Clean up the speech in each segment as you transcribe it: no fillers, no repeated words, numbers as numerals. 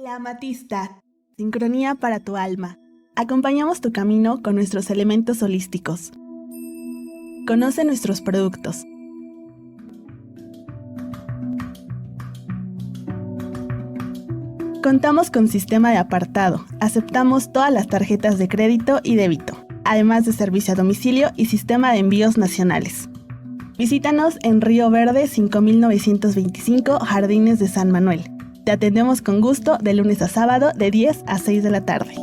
La Amatista, sincronía para tu alma. Acompañamos tu camino con nuestros elementos holísticos. Conoce nuestros productos. Contamos con sistema de apartado. Aceptamos todas las tarjetas de crédito y débito, además de servicio a domicilio y sistema de envíos nacionales. Visítanos en Río Verde 5925, Jardines de San Manuel. Te atendemos con gusto de lunes a sábado de 10 a 6 de la tarde.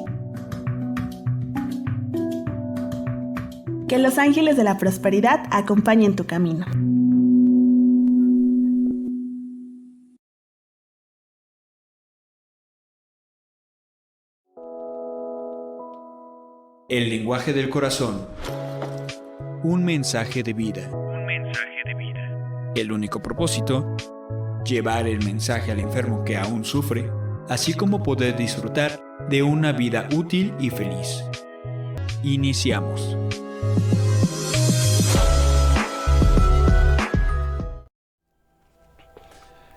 Que los ángeles de la prosperidad acompañen tu camino. El lenguaje del corazón. Un mensaje de vida. El único propósito, llevar el mensaje al enfermo que aún sufre, así como poder disfrutar de una vida útil y feliz. Iniciamos.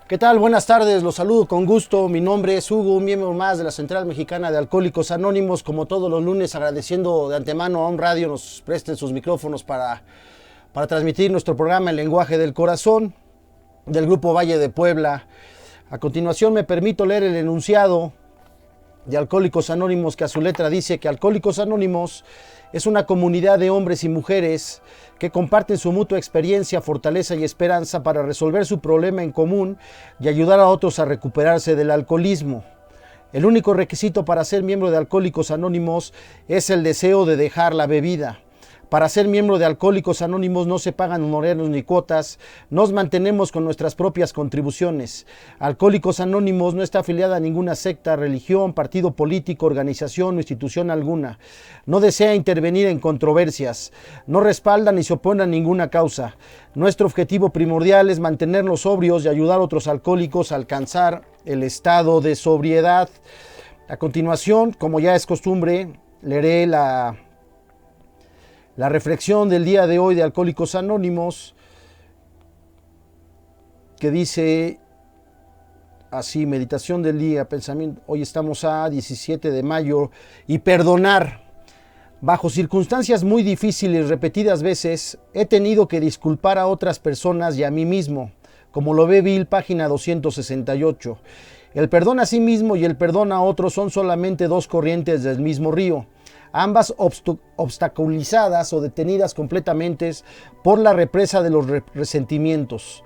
¿Qué tal? Buenas tardes, los saludo con gusto. Mi nombre es Hugo, un miembro más de la Central Mexicana de Alcohólicos Anónimos. Como todos los lunes, agradeciendo de antemano a un radio nos presten sus micrófonos para transmitir nuestro programa El Lenguaje del Corazón del Grupo Valle de Puebla. A continuación me permito leer el enunciado de Alcohólicos Anónimos, que a su letra dice que Alcohólicos Anónimos es una comunidad de hombres y mujeres que comparten su mutua experiencia, fortaleza y esperanza para resolver su problema en común y ayudar a otros a recuperarse del alcoholismo. El único requisito para ser miembro de Alcohólicos Anónimos es el deseo de dejar la bebida. Para ser miembro de Alcohólicos Anónimos no se pagan honorarios ni cuotas, nos mantenemos con nuestras propias contribuciones. Alcohólicos Anónimos no está afiliada a ninguna secta, religión, partido político, organización o institución alguna. No desea intervenir en controversias, no respalda ni se opone a ninguna causa. Nuestro objetivo primordial es mantenernos sobrios y ayudar a otros alcohólicos a alcanzar el estado de sobriedad. A continuación, como ya es costumbre, leeré la reflexión del día de hoy de Alcohólicos Anónimos, que dice así: meditación del día, pensamiento. Hoy estamos a 17 de mayo y perdonar. Bajo circunstancias muy difíciles, repetidas veces, he tenido que disculpar a otras personas y a mí mismo, como lo ve Bill, página 268. El perdón a sí mismo y el perdón a otros son solamente dos corrientes del mismo río, ambas obstaculizadas o detenidas completamente por la represa de los resentimientos.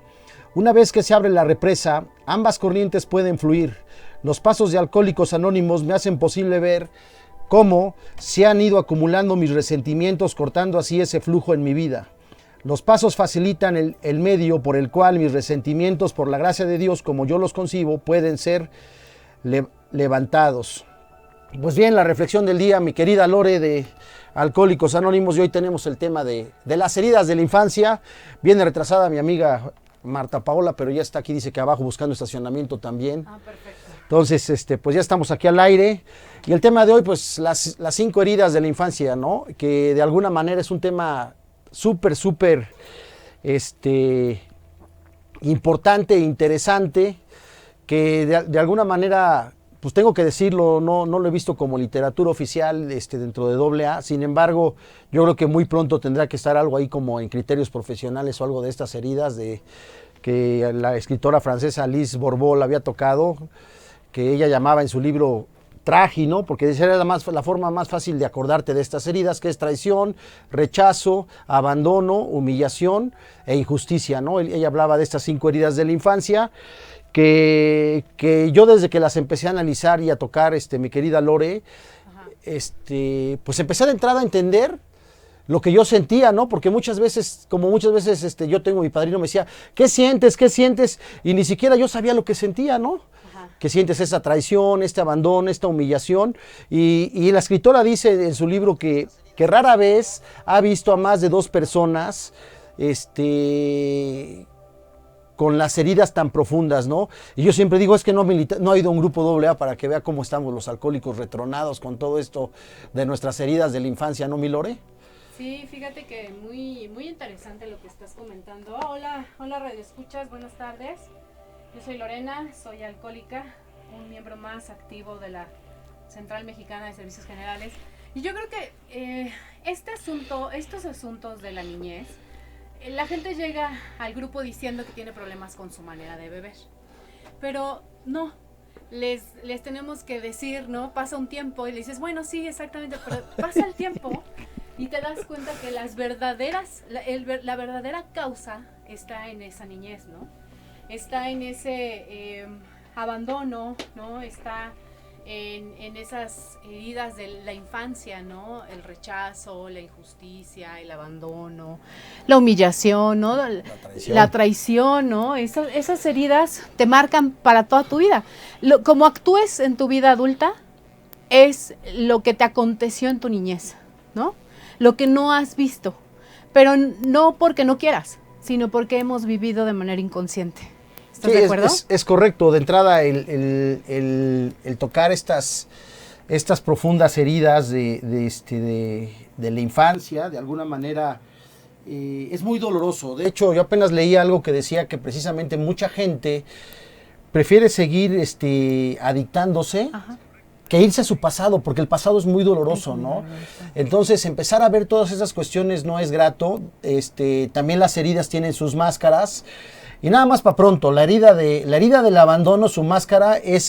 Una vez que se abre la represa, ambas corrientes pueden fluir. Los pasos de Alcohólicos Anónimos me hacen posible ver cómo se han ido acumulando mis resentimientos, cortando así ese flujo en mi vida. Los pasos facilitan el medio por el cual mis resentimientos, por la gracia de Dios, como yo los concibo, pueden ser levantados. Pues bien, la reflexión del día, mi querida Lore de Alcohólicos Anónimos, y hoy tenemos el tema de las heridas de la infancia. Viene retrasada mi amiga Marta Paola, pero ya está aquí, dice que abajo buscando estacionamiento también. Perfecto. Entonces, pues ya estamos aquí al aire. Y el tema de hoy, pues las 5 heridas de la infancia, ¿no? Que de alguna manera es un tema súper importante e interesante, que de alguna manera, pues tengo que decirlo, no lo he visto como literatura oficial dentro de AA. Sin embargo, yo creo que muy pronto tendrá que estar algo ahí como en criterios profesionales o algo de estas heridas que la escritora francesa Lise Bourbeau había tocado, que ella llamaba en su libro Tragi, ¿no? Porque decía era la forma más fácil de acordarte de estas heridas, que es traición, rechazo, abandono, humillación e injusticia, ¿no? Ella hablaba de estas 5 heridas de la infancia, que yo desde que las empecé a analizar y a tocar, mi querida Lore, pues empecé de entrada a entender lo que yo sentía, ¿no? Porque muchas veces yo tengo, mi padrino me decía, ¿qué sientes? ¿Qué sientes? Y ni siquiera yo sabía lo que sentía, ¿no? Que sientes esa traición, este abandono, esta humillación. Y la escritora dice en su libro que rara vez ha visto a más de 2 personas, con las heridas tan profundas, ¿no? Y yo siempre digo, es que no ha ido a un grupo AA para que vea cómo estamos los alcohólicos retronados con todo esto de nuestras heridas de la infancia, ¿no, mi Lore? Sí, fíjate que muy interesante lo que estás comentando. Hola Radio Escuchas, buenas tardes. Yo soy Lorena, soy alcohólica. un miembro más activo de la Central Mexicana de Servicios Generales. Y yo creo que estos asuntos de la niñez, la gente llega al grupo diciendo que tiene problemas con su manera de beber. Pero no, les tenemos que decir, ¿no? Pasa un tiempo y le dices, bueno, sí, exactamente, pero pasa el tiempo y te das cuenta que la verdadera causa está en esa niñez, ¿no? Está en ese abandono, ¿no? Está en esas heridas de la infancia, ¿no? El rechazo, la injusticia, el abandono, la humillación, ¿no? La traición, ¿no? Esas heridas te marcan para toda tu vida. Como actúes en tu vida adulta es lo que te aconteció en tu niñez, ¿no? Lo que no has visto, pero no porque no quieras, sino porque hemos vivido de manera inconsciente. ¿Estás de acuerdo? Es correcto. De entrada, el tocar estas profundas heridas de la infancia, de alguna manera, es muy doloroso. De hecho, yo apenas leí algo que decía que precisamente mucha gente prefiere seguir adictándose, ajá, que irse a su pasado, porque el pasado es muy doloroso, ¿no? Entonces, empezar a ver todas esas cuestiones no es grato. También las heridas tienen sus máscaras. Y nada más para pronto, la herida del abandono, su máscara es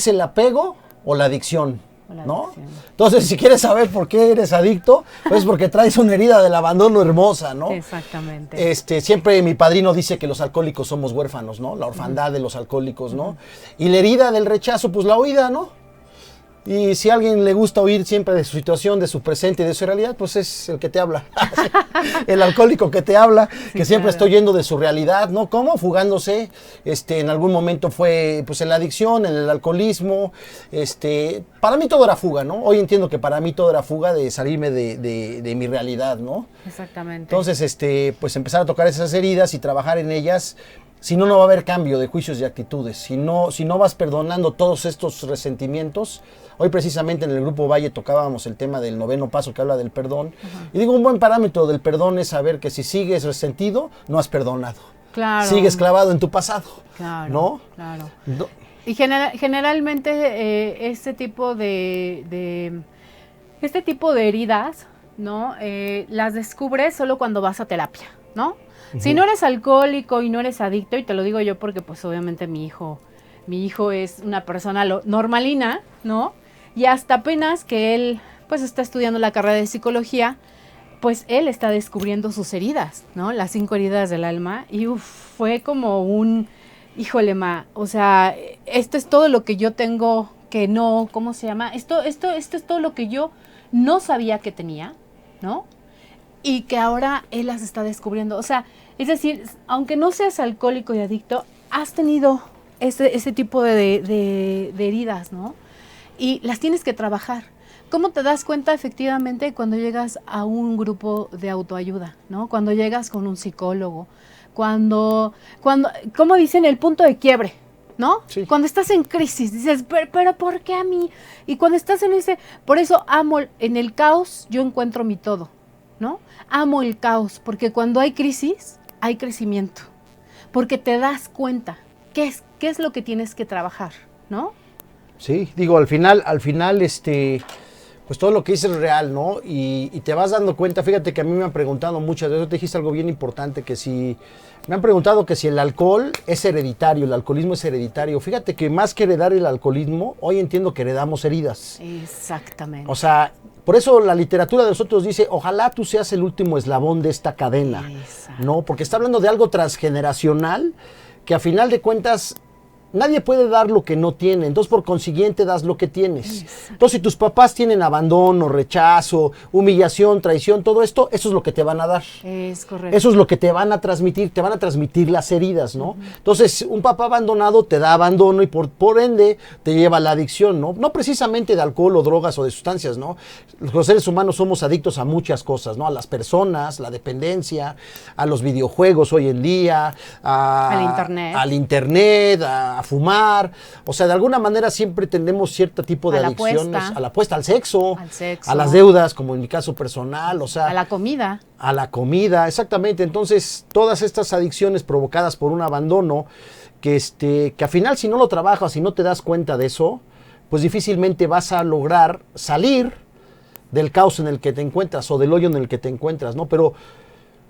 el apego o la adicción, ¿no? Entonces, si quieres saber por qué eres adicto, pues porque traes una herida del abandono hermosa, ¿no? Exactamente. Siempre mi padrino dice que los alcohólicos somos huérfanos, ¿no? La orfandad de los alcohólicos, ¿no? Y la herida del rechazo, pues la huida, ¿no? Y si a alguien le gusta oír siempre de su situación, de su presente y de su realidad, pues es el que te habla. El alcohólico que te habla, sí, que siempre está oyendo de su realidad, ¿no? ¿Cómo? Fugándose. En algún momento fue pues en la adicción, en el alcoholismo. Para mí todo era fuga, ¿no? Hoy entiendo que para mí todo era fuga de salirme de mi realidad, ¿no? Exactamente. Entonces, pues empezar a tocar esas heridas y trabajar en ellas. Si no, no va a haber cambio de juicios y actitudes. Si no vas perdonando todos estos resentimientos. Hoy precisamente en el Grupo Valle tocábamos el tema del 9º paso que habla del perdón. Uh-huh. Y digo, un buen parámetro del perdón es saber que si sigues resentido, no has perdonado. Claro. Sigues clavado en tu pasado. Claro. ¿No? Claro. No. Y generalmente este tipo de heridas, ¿no? Las descubres solo cuando vas a terapia, ¿no? Uh-huh. Si no eres alcohólico y no eres adicto, y te lo digo yo porque pues obviamente mi hijo es una persona normalina, ¿no? Y hasta apenas que él pues está estudiando la carrera de psicología, pues él está descubriendo sus heridas, ¿no? Las 5 heridas del alma. Y fue como híjole, o sea, esto es todo lo que yo tengo que no, ¿cómo se llama? Esto es todo lo que yo no sabía que tenía, ¿no? Y que ahora él las está descubriendo. O sea, es decir, aunque no seas alcohólico y adicto, has tenido ese tipo de heridas, ¿no? Y las tienes que trabajar. ¿Cómo te das cuenta efectivamente cuando llegas a un grupo de autoayuda, ¿no? Cuando llegas con un psicólogo, cuando ¿cómo dicen? El punto de quiebre, ¿no? Sí. Cuando estás en crisis, dices, pero ¿por qué a mí? Y cuando estás por eso amo, en el caos yo encuentro mi todo, ¿no? Amo el caos, porque cuando hay crisis, hay crecimiento, porque te das cuenta qué es lo que tienes que trabajar, ¿no? Sí, digo, al final, pues todo lo que dices es real, ¿no? Y te vas dando cuenta, fíjate que a mí me han preguntado muchas veces, te dijiste algo bien importante, me han preguntado que si el alcohol es hereditario, el alcoholismo es hereditario. Fíjate que más que heredar el alcoholismo, hoy entiendo que heredamos heridas. Exactamente. O sea, por eso la literatura de nosotros dice, ojalá tú seas el último eslabón de esta cadena, exacto, ¿no? Porque está hablando de algo transgeneracional que a final de cuentas nadie puede dar lo que no tiene, entonces por consiguiente das lo que tienes. Entonces si tus papás tienen abandono, rechazo, humillación, traición, todo esto, eso es lo que te van a dar. Es correcto. Eso es lo que te van a transmitir las heridas, ¿no? Uh-huh. Entonces un papá abandonado te da abandono y por ende te lleva a la adicción, ¿no? No precisamente de alcohol o drogas o de sustancias, ¿no? Los seres humanos somos adictos a muchas cosas, ¿no? A las personas, la dependencia, a los videojuegos hoy en día, al internet, a fumar, o sea, de alguna manera siempre tenemos cierto tipo de adicciones, a la apuesta, al sexo, a las deudas, como en mi caso personal, o sea, a la comida. A la comida, exactamente. Entonces, todas estas adicciones provocadas por un abandono que al final si no lo trabajas, si no te das cuenta de eso, pues difícilmente vas a lograr salir del caos en el que te encuentras o del hoyo en el que te encuentras, ¿no? Pero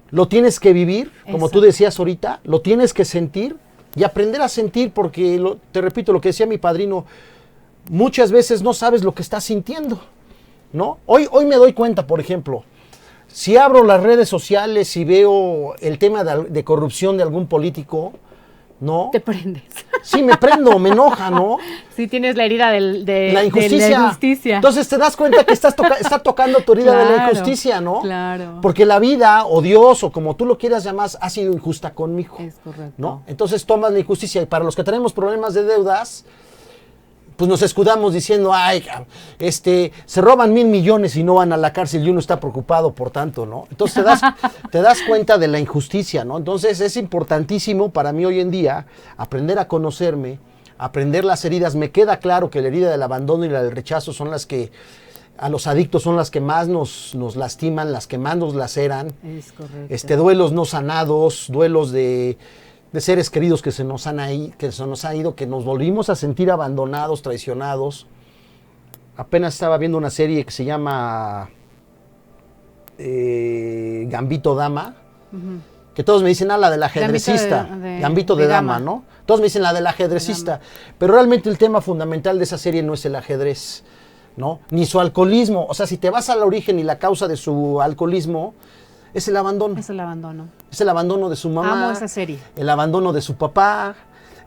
lo tienes que vivir, como tú decías ahorita, lo tienes que sentir y aprender a sentir, porque te repito lo que decía mi padrino, muchas veces no sabes lo que estás sintiendo, ¿no? Hoy me doy cuenta, por ejemplo, si abro las redes sociales y veo el tema de corrupción de algún político, ¿no? Te prendes. Sí, me prendo, me enoja, ¿no? Sí, tienes la herida de la injusticia. De la injusticia. Entonces te das cuenta que está tocando tu herida de la injusticia, ¿no? Claro. Porque la vida, o Dios, o como tú lo quieras llamar, ha sido injusta conmigo. Es correcto. ¿No? Entonces tomas la injusticia. Y para los que tenemos problemas de deudas, pues nos escudamos diciendo, ay, se roban 1,000 millones y no van a la cárcel y uno está preocupado por tanto, ¿no? Entonces te das cuenta de la injusticia, ¿no? Entonces es importantísimo para mí hoy en día aprender a conocerme, aprender las heridas. Me queda claro que la herida del abandono y la del rechazo son las que a los adictos son las que más nos lastiman, las que más nos laceran. Es correcto. Duelos no sanados, duelos de seres queridos que se nos han ido, que nos volvimos a sentir abandonados, traicionados. Apenas estaba viendo una serie que se llama Gambito Dama, que todos me dicen, la del ajedrecista, Gambito de Dama, ¿no? Todos me dicen la del ajedrecista, pero realmente el tema fundamental de esa serie no es el ajedrez, ¿no? Ni su alcoholismo. O sea, si te vas al origen y la causa de su alcoholismo, es el abandono. Es el abandono. Es el abandono de su mamá. Amo esa serie. El abandono de su papá.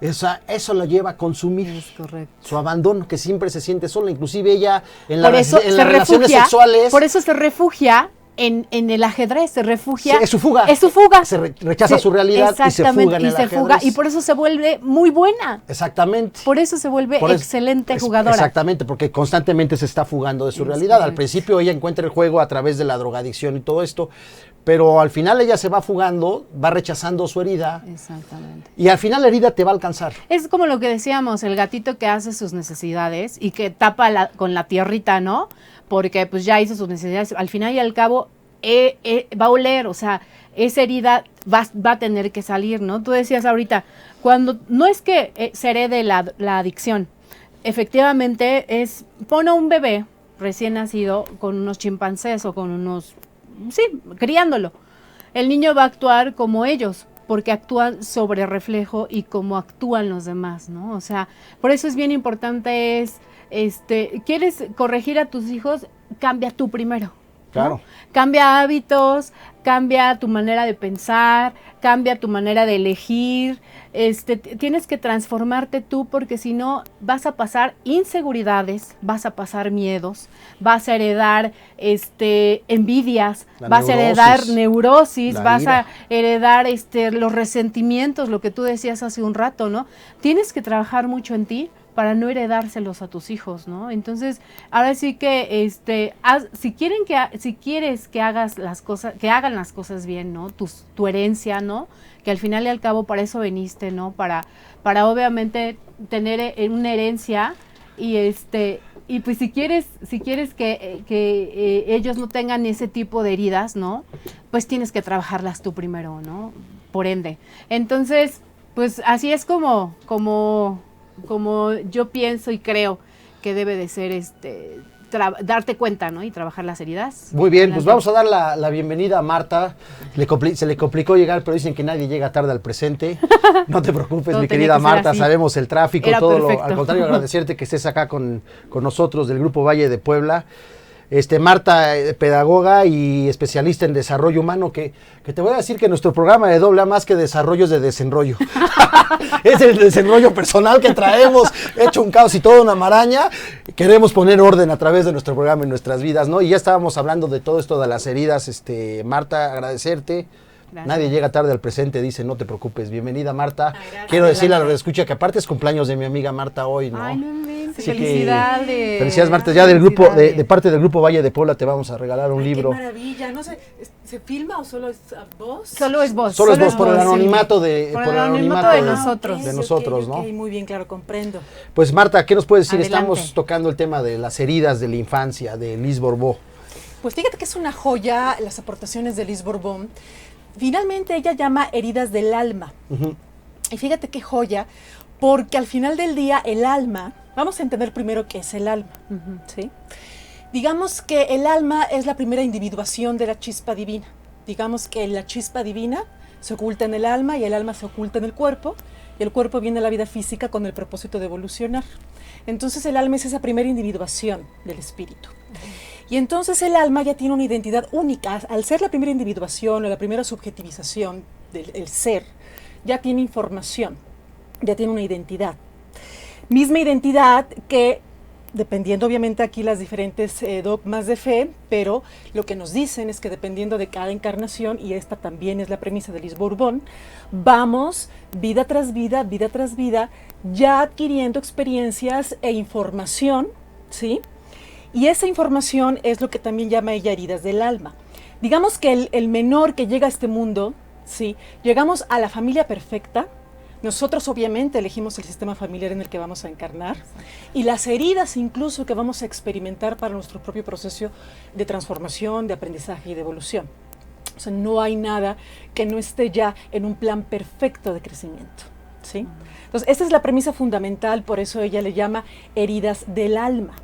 Eso lo lleva a consumir. Es correcto. Su abandono, que siempre se siente sola. Inclusive ella en las relaciones sexuales. Por eso se refugia en el ajedrez, se refugia. Sí, es su fuga. Es su fuga. Se rechaza su realidad y se fuga en el ajedrez. Y por eso se vuelve muy buena. Exactamente. Por eso se vuelve excelente jugadora. Exactamente, porque constantemente se está fugando de su realidad. Correcto. Al principio ella encuentra el juego a través de la drogadicción y todo esto, pero al final ella se va fugando, va rechazando su herida. Exactamente. Y al final la herida te va a alcanzar. Es como lo que decíamos, el gatito que hace sus necesidades y que tapa con la tierrita, ¿no? Porque pues ya hizo sus necesidades. Al final y al cabo va a oler, o sea, esa herida va a tener que salir, ¿no? Tú decías ahorita, cuando no es que se herede la adicción, efectivamente pone a un bebé recién nacido con unos chimpancés o con unos, sí, criándolo. El niño va a actuar como ellos, porque actúan sobre reflejo y como actúan los demás, ¿no? O sea, por eso es bien importante ¿quieres corregir a tus hijos? Cambia tú primero. Claro. ¿No? Cambia hábitos, cambia tu manera de pensar, cambia tu manera de elegir. Tienes que transformarte tú, porque si no vas a pasar inseguridades, vas a pasar miedos, vas a heredar envidias, vas a heredar neurosis, vas a heredar los resentimientos, lo que tú decías hace un rato, ¿no? Tienes que trabajar mucho en ti para no heredárselos a tus hijos, ¿no? Entonces, ahora sí que si quieres que hagas las cosas, que hagan las cosas bien, ¿no? Tu herencia, ¿no? Que al final y al cabo para eso veniste, ¿no? Para obviamente tener una herencia y pues si quieres que ellos no tengan ese tipo de heridas, ¿no? Pues tienes que trabajarlas tú primero, ¿no? Por ende. Entonces, pues así es como yo pienso y creo que debe de ser darte cuenta, ¿no? Y trabajar las heridas. Muy bien, pues vamos a dar la bienvenida a Marta. Se le complicó llegar, pero dicen que nadie llega tarde al presente. No te preocupes, mi querida Marta, sabemos el tráfico, al contrario, agradecerte que estés acá con nosotros del Grupo Valle de Puebla. Marta, pedagoga y especialista en desarrollo humano, que te voy a decir que nuestro programa de doble A más que desarrollo es de desenrollo. Es el desenrollo personal que traemos, hecho un caos y toda una maraña. Queremos poner orden a través de nuestro programa en nuestras vidas, ¿no? Y ya estábamos hablando de todo esto de las heridas, Marta, agradecerte. Gracias. Nadie llega tarde al presente, dice, no te preocupes. Bienvenida, Marta. Quiero decirle a la escucha que aparte es cumpleaños de mi amiga Marta hoy, ¿no? Ay, no inventes. Felicidades. Felicidades, Marta. Ya del grupo, de parte del Grupo Valle de Puebla te vamos a regalar un libro. Qué maravilla. No sé, ¿se filma o solo es voz? Solo es voz. Solo es voz, por el anonimato de nosotros. De nosotros, ¿no? Okay, muy bien, claro, comprendo. Pues Marta, ¿qué nos puedes decir? Adelante. Estamos tocando el tema de las heridas de la infancia, de Lise Bourbeau. Pues fíjate que es una joya las aportaciones de Lise Bourbeau. Finalmente ella llama heridas del alma. Y fíjate qué joya, porque al final del día el alma, vamos a entender primero qué es el alma, ¿sí? Digamos que el alma es la primera individuación de la chispa divina. Digamos que la chispa divina se oculta en el alma y el alma se oculta en el cuerpo, y el cuerpo viene a la vida física con el propósito de evolucionar. Entonces el alma es esa primera individuación del espíritu. Y entonces el alma ya tiene una identidad única. Al ser la primera individuación o la primera subjetivización del ser, ya tiene información, ya tiene una identidad. Misma identidad que, dependiendo obviamente aquí las diferentes dogmas de fe, pero lo que nos dicen es que dependiendo de cada encarnación, y esta también es la premisa de Liz Borbón, vamos vida tras vida, ya adquiriendo experiencias e información, ¿sí? Y esa información es lo que también llama ella heridas del alma. Digamos que el menor que llega a este mundo, ¿sí? Llegamos a la familia perfecta. Nosotros obviamente elegimos el sistema familiar en el que vamos a encarnar y las heridas incluso que vamos a experimentar para nuestro propio proceso de transformación, de aprendizaje y de evolución. O sea, no hay nada que no esté ya en un plan perfecto de crecimiento, ¿sí? Entonces, esta es la premisa fundamental, por eso ella le llama heridas del alma.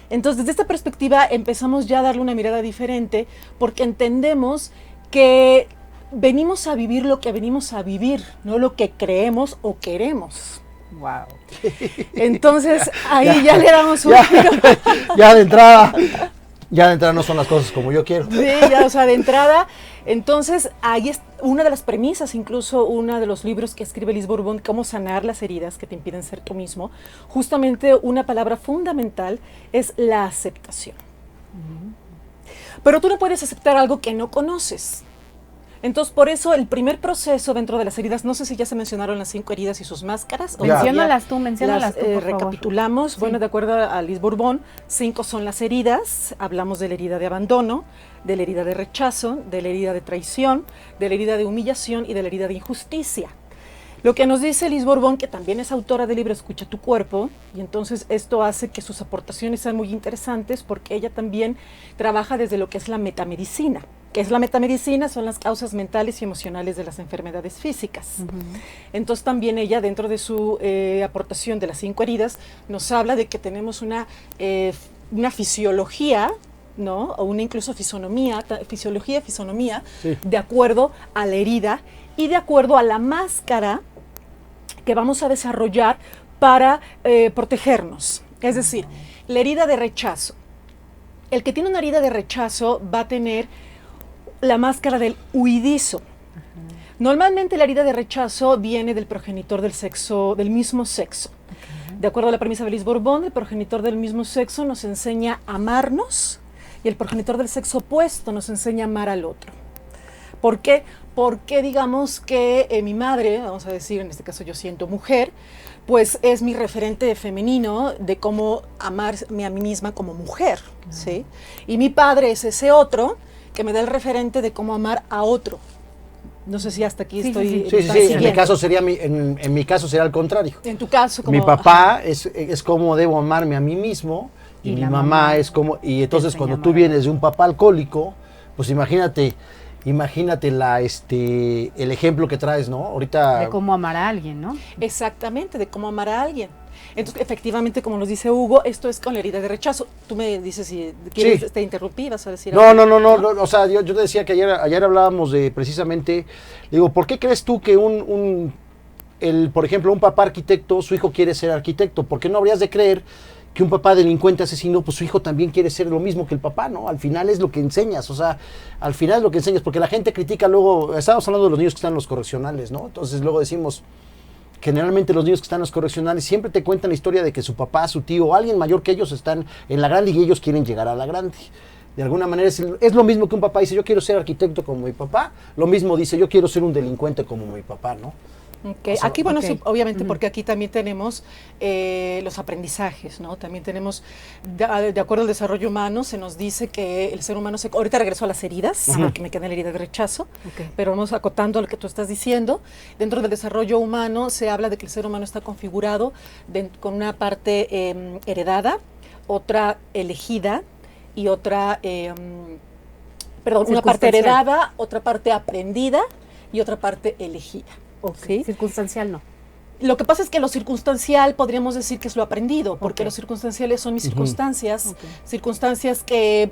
Entonces, desde esta perspectiva empezamos ya a darle una mirada diferente porque entendemos que venimos a vivir lo que venimos a vivir, no lo que creemos o queremos. Wow. Entonces, ahí ya le damos un giro. Ya de entrada no son las cosas como yo quiero. Sí, ya, o sea, de entrada. Entonces, ahí es una de las premisas, incluso uno de los libros que escribe Liz Borbón, Cómo sanar las heridas que te impiden ser tú mismo. Justamente una palabra fundamental es la aceptación. Pero tú no puedes aceptar algo que no conoces. Entonces, por eso el primer proceso dentro de las heridas, no sé si ya se mencionaron las 5 heridas y sus máscaras. Menciónalas tú, por favor. Recapitulamos, sí. Bueno, de acuerdo a Liz Borbón, 5 son las heridas. Hablamos de la herida de abandono, de la herida de rechazo, de la herida de traición, de la herida de humillación y de la herida de injusticia. Lo que nos dice Liz Borbón, que también es autora del libro Escucha tu cuerpo, y entonces esto hace que sus aportaciones sean muy interesantes porque ella también trabaja desde lo que es la metamedicina. ¿Qué es la metamedicina? Son las causas mentales y emocionales de las enfermedades físicas. Entonces también ella, dentro de su aportación de las 5 heridas, nos habla de que tenemos una fisiología, ¿no? O una incluso fisonomía, sí, de acuerdo a la herida y de acuerdo a la máscara que vamos a desarrollar para protegernos. Es decir, la herida de rechazo. El que tiene una herida de rechazo va a tener la máscara del huidizo. Normalmente la herida de rechazo viene del progenitor del mismo sexo. De acuerdo a la premisa de Liz Borbón, el progenitor del mismo sexo nos enseña a amarnos y el progenitor del sexo opuesto nos enseña a amar al otro. ¿Por qué? Porque digamos que mi madre, vamos a decir, en este caso yo siento mujer, pues es mi referente femenino de cómo amarme a mí misma como mujer, ¿sí? Y mi padre es ese otro que me da el referente de cómo amar a otro. No sé si hasta aquí estoy... Sí. En mi caso en mi caso sería al contrario. En tu caso, como... Mi papá es como debo amarme a mí mismo y mi mamá es como... Y entonces cuando tú vienes de un papá alcohólico, pues imagínate el ejemplo que traes, ¿no? Ahorita... De cómo amar a alguien, ¿no? Exactamente, de cómo amar a alguien. Entonces, efectivamente, como nos dice Hugo, esto es con la herida de rechazo. Tú me dices si quieres, sí, te interrumpí, vas a decir algo. No, o sea, yo te decía que ayer hablábamos de precisamente, digo, ¿por qué crees tú que por ejemplo, un papá arquitecto, su hijo quiere ser arquitecto? ¿Por qué no habrías de creer que un papá delincuente asesino, pues su hijo también quiere ser lo mismo que el papá, ¿no? Al final es lo que enseñas, o sea, al final es lo que enseñas, porque la gente critica luego, estamos hablando de los niños que están en los correccionales, ¿no? Entonces luego decimos... Generalmente los niños que están en los correccionales siempre te cuentan la historia de que su papá, su tío o alguien mayor que ellos están en la grande y ellos quieren llegar a la grande. De alguna manera es lo mismo que un papá dice, yo quiero ser arquitecto como mi papá, lo mismo dice, yo quiero ser un delincuente como mi papá, ¿no? Okay. O sea, aquí, bueno, sí, obviamente, porque aquí también tenemos los aprendizajes, ¿no? También tenemos, de acuerdo al desarrollo humano, se nos dice que el ser humano ahorita regreso a las heridas, porque me queda la herida de rechazo, pero vamos acotando a lo que tú estás diciendo. Dentro del desarrollo humano se habla de que el ser humano está configurado con una parte heredada, otra elegida y otra, una parte heredada, otra parte aprendida y otra parte elegida. Okay. Circunstancial no. Lo que pasa es que lo circunstancial podríamos decir que es lo aprendido, porque Ok. lo circunstanciales son mis circunstancias, Ok. circunstancias que,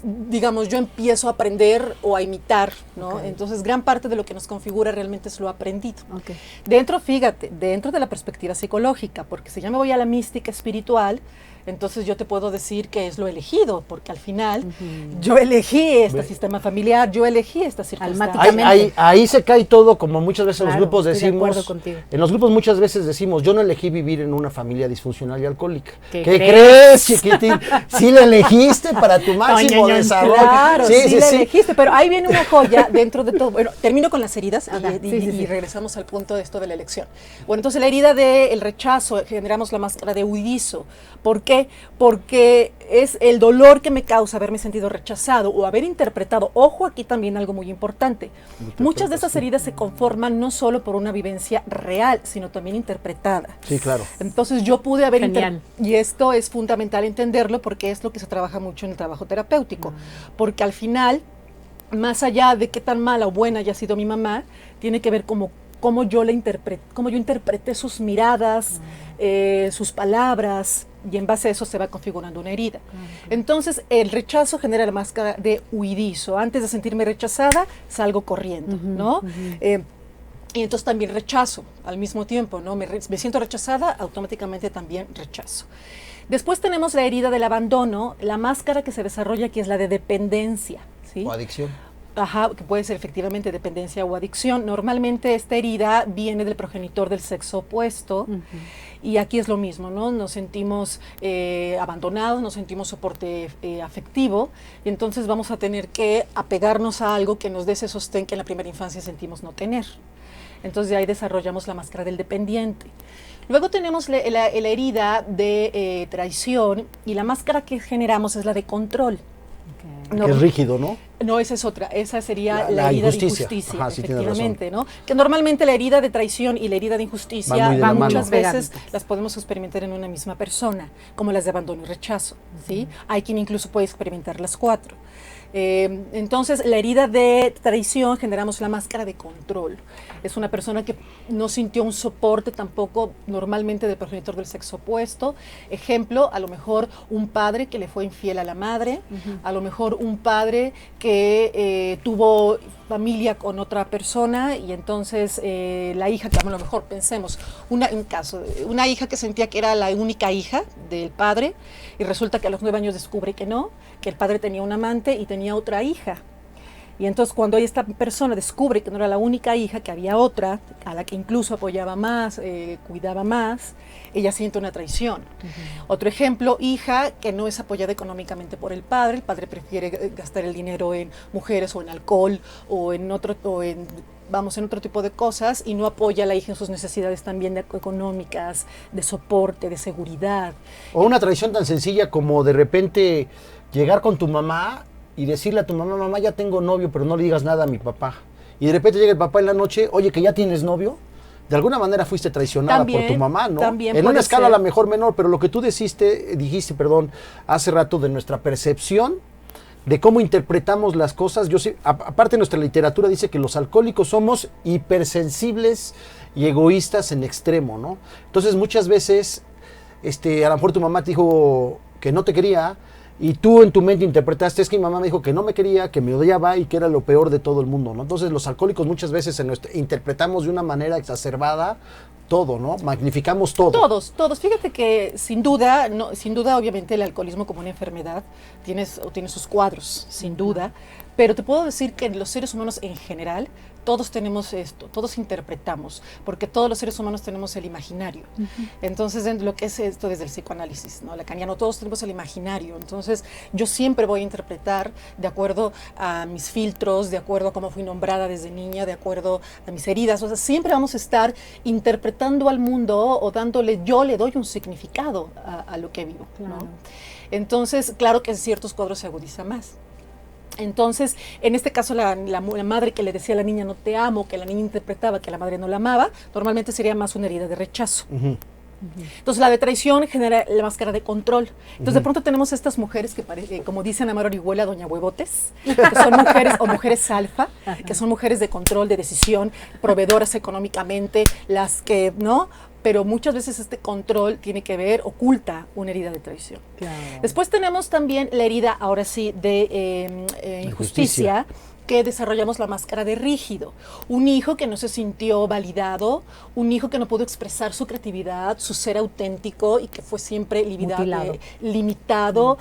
digamos, yo empiezo a aprender o a imitar, ¿no? Ok. Entonces, gran parte de lo que nos configura realmente es lo aprendido. Ok. Dentro, fíjate, dentro de la perspectiva psicológica, porque si ya me voy a la mística espiritual, entonces yo te puedo decir que es lo elegido, porque al final yo elegí este sistema familiar, yo elegí esta circunstancia. Ahí se cae todo, como muchas veces en los Claro, grupos estoy de decimos. acuerdo contigo. En los grupos muchas veces decimos, yo no elegí vivir en una familia disfuncional y alcohólica. ¿Qué ¿Qué crees? crees, chiquitín? Sí la elegiste para tu máximo desarrollo. Claro, sí, la elegiste, pero ahí viene una joya dentro de todo. Bueno, termino con las heridas Ajá, y sí. regresamos al punto de esto de la elección. Bueno, entonces la herida del rechazo, generamos la máscara de huidizo. ¿Por qué? Porque es el dolor que me causa haberme sentido rechazado o haber interpretado. Ojo, aquí también algo muy importante. Muchas de esas heridas se conforman no solo por una vivencia real, sino también interpretada. Sí, claro. Entonces yo pude haber Genial. y esto es fundamental entenderlo porque es lo que se trabaja mucho en el trabajo terapéutico, porque al final, más allá de qué tan mala o buena haya sido mi mamá, tiene que ver cómo yo interpreté sus miradas, sus palabras, y en base a eso se va configurando una herida. Entonces, el rechazo genera la máscara de huidizo. Antes de sentirme rechazada, salgo corriendo, ¿no? Y entonces también rechazo al mismo tiempo, ¿no? Me siento rechazada, automáticamente también rechazo. Después tenemos la herida del abandono, la máscara que se desarrolla aquí es la de dependencia, ¿sí? O adicción. Ajá, que puede ser efectivamente dependencia o adicción. Normalmente esta herida viene del progenitor del sexo opuesto. Y aquí es lo mismo, ¿no? Nos sentimos abandonados, nos sentimos soporte afectivo, y entonces vamos a tener que apegarnos a algo que nos dé ese sostén que en la primera infancia sentimos no tener. Entonces de ahí desarrollamos la máscara del dependiente. Luego tenemos la herida de traición, y la máscara que generamos es la de control. Que es rígido, ¿no? No, esa es otra. Esa sería La herida injusticia. de injusticia, Ajá, sí, tienes efectivamente, ¿no? Que normalmente la herida de traición y la herida de injusticia Van muy de la muchas mano. veces las podemos experimentar en una misma persona, como las de abandono y rechazo, ¿sí? Hay quien incluso puede experimentar las cuatro. Entonces, la herida de traición generamos la máscara de control. Es una persona que no sintió un soporte tampoco normalmente del progenitor del sexo opuesto. Ejemplo, a lo mejor un padre que le fue infiel a la madre, a lo mejor un padre que tuvo familia con otra persona, y entonces la hija, que a lo mejor pensemos, una hija que sentía que era la única hija del padre, y resulta que a los 9 años descubre que no, que el padre tenía un amante y tenía otra hija. Y entonces cuando esta persona descubre que no era la única hija, que había otra, a la que incluso apoyaba más, cuidaba más, ella siente una traición. Otro ejemplo, hija que no es apoyada económicamente por el padre prefiere gastar el dinero en mujeres o en alcohol o en otro tipo de cosas, y no apoya a la hija en sus necesidades también económicas, de soporte, de seguridad. O una traición tan sencilla como de repente llegar con tu mamá y decirle a tu mamá, mamá, ya tengo novio, pero no le digas nada a mi papá. Y de repente llega el papá en la noche, oye, que ya tienes novio. De alguna manera fuiste traicionada por tu mamá, ¿no? También en una puede escala a ser. lo mejor menor, pero lo que tú dijiste, hace rato, de nuestra percepción, de cómo interpretamos las cosas. Yo sé, aparte nuestra literatura dice que los alcohólicos somos hipersensibles y egoístas en extremo, ¿no? Entonces muchas veces, a lo mejor tu mamá te dijo que no te quería, y tú en tu mente interpretaste, es que mi mamá me dijo que no me quería, que me odiaba y que era lo peor de todo el mundo, ¿no? Entonces los alcohólicos muchas veces interpretamos de una manera exacerbada todo, ¿no? Magnificamos todo. Todos. Fíjate que sin duda, obviamente el alcoholismo como una enfermedad tiene sus cuadros, sin duda, pero te puedo decir que los seres humanos en general, todos tenemos esto, todos interpretamos, porque todos los seres humanos tenemos el imaginario. Entonces, lo que es esto desde el psicoanálisis, ¿no? Lacaniano, todos tenemos el imaginario. Entonces, yo siempre voy a interpretar de acuerdo a mis filtros, de acuerdo a cómo fui nombrada desde niña, de acuerdo a mis heridas. O sea, siempre vamos a estar interpretando al mundo o yo le doy un significado a lo que vivo, ¿no? Entonces, claro que en ciertos cuadros se agudiza más. Entonces, en este caso, la madre que le decía a la niña no te amo, que la niña interpretaba que la madre no la amaba, normalmente sería más una herida de rechazo. Entonces la de traición genera la máscara de control. Entonces de pronto tenemos estas mujeres que como dicen Amaro Orihuela, doña Huevotes, que son mujeres o mujeres alfa, que son mujeres de control, de decisión, proveedoras económicamente, las que, ¿no? Pero muchas veces este control tiene que ver, oculta una herida de traición. Claro. Después tenemos también la herida, ahora sí, de injusticia, que desarrollamos la máscara de rígido. Un hijo que no se sintió validado, un hijo que no pudo expresar su creatividad, su ser auténtico y que fue siempre limitado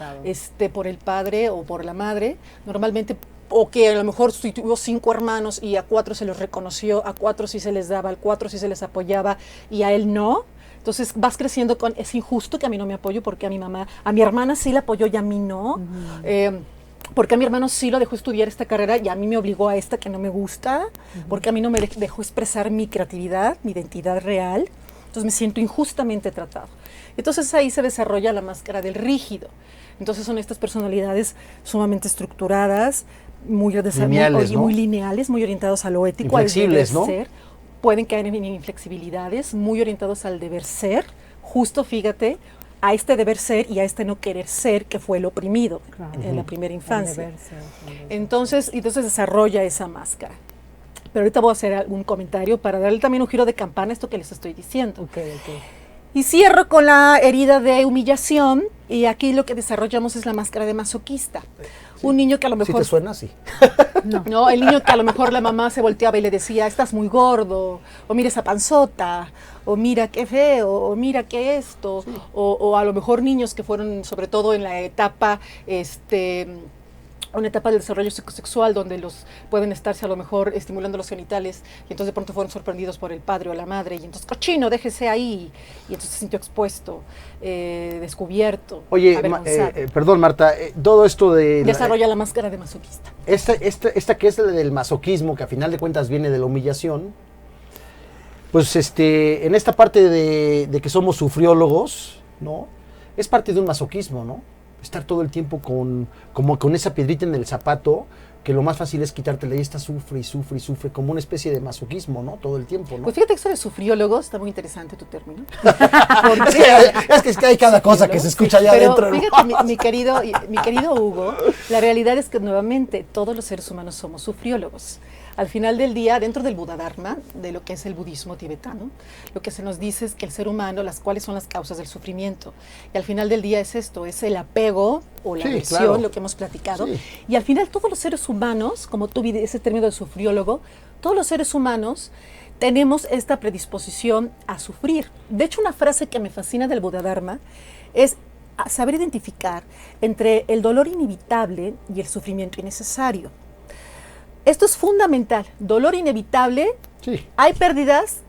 por el padre o por la madre. Normalmente, o que a lo mejor tuvo 5 hermanos y a 4 se los reconoció, a 4 sí se les daba, a 4 sí se les apoyaba y a él no. Entonces vas creciendo con, es injusto que a mí no me apoyo porque a mi hermana sí la apoyó y a mí no. Porque a mi hermano sí lo dejó estudiar esta carrera y a mí me obligó a esta que no me gusta, porque a mí no me dejó expresar mi creatividad, mi identidad real. Entonces me siento injustamente tratado. Entonces ahí se desarrolla la máscara del rígido. Entonces son estas personalidades sumamente estructuradas, muy lineales, ¿no? muy lineales, muy orientados a lo ético, al deber ser. Pueden caer en inflexibilidades, muy orientados al deber ser. Justo, fíjate, a este deber ser y a este no querer ser, que fue el oprimido en la primera infancia. Entonces desarrolla esa máscara. Pero ahorita voy a hacer algún comentario para darle también un giro de campana a esto que les estoy diciendo. Y cierro con la herida de humillación, y aquí lo que desarrollamos es la máscara de masoquista. Un niño que a lo mejor... ¿Sí te suena así? No, el niño que a lo mejor la mamá se volteaba y le decía, estás muy gordo, o mira esa panzota, o mira qué feo, o mira qué esto, sí. o a lo mejor niños que fueron, sobre todo en la etapa, una etapa del desarrollo psicosexual donde los pueden estarse a lo mejor estimulando los genitales y entonces de pronto fueron sorprendidos por el padre o la madre y entonces, cochino, déjese ahí, y entonces se sintió expuesto, descubierto, Oye, perdón Marta, todo esto de... Desarrolla la máscara de masoquista. Esta que es la del masoquismo, que a final de cuentas viene de la humillación, pues en esta parte de que somos sufriólogos, ¿no? Es parte de un masoquismo, ¿no? Estar todo el tiempo como con esa piedrita en el zapato, que lo más fácil es quitártela y esta sufre y sufre y sufre, como una especie de masoquismo, ¿no? Todo el tiempo, ¿no? Pues fíjate que eso de sufriólogos, está muy interesante tu término. Es que hay cada cosa que se escucha allá adentro, ¿no? Fíjate, mi querido Hugo, la realidad es que nuevamente todos los seres humanos somos sufriólogos. Al final del día, dentro del Buda Dharma, de lo que es el budismo tibetano, lo que se nos dice es que el ser humano, cuáles son las causas del sufrimiento. Y al final del día es esto, es el apego o la aversión, claro, lo que hemos platicado. Sí. Y al final todos los seres humanos, como tú viste ese término de sufriólogo, todos los seres humanos tenemos esta predisposición a sufrir. De hecho, una frase que me fascina del Buda Dharma es saber identificar entre el dolor inevitable y el sufrimiento innecesario. Esto es fundamental. Dolor inevitable. Sí. Hay pérdidas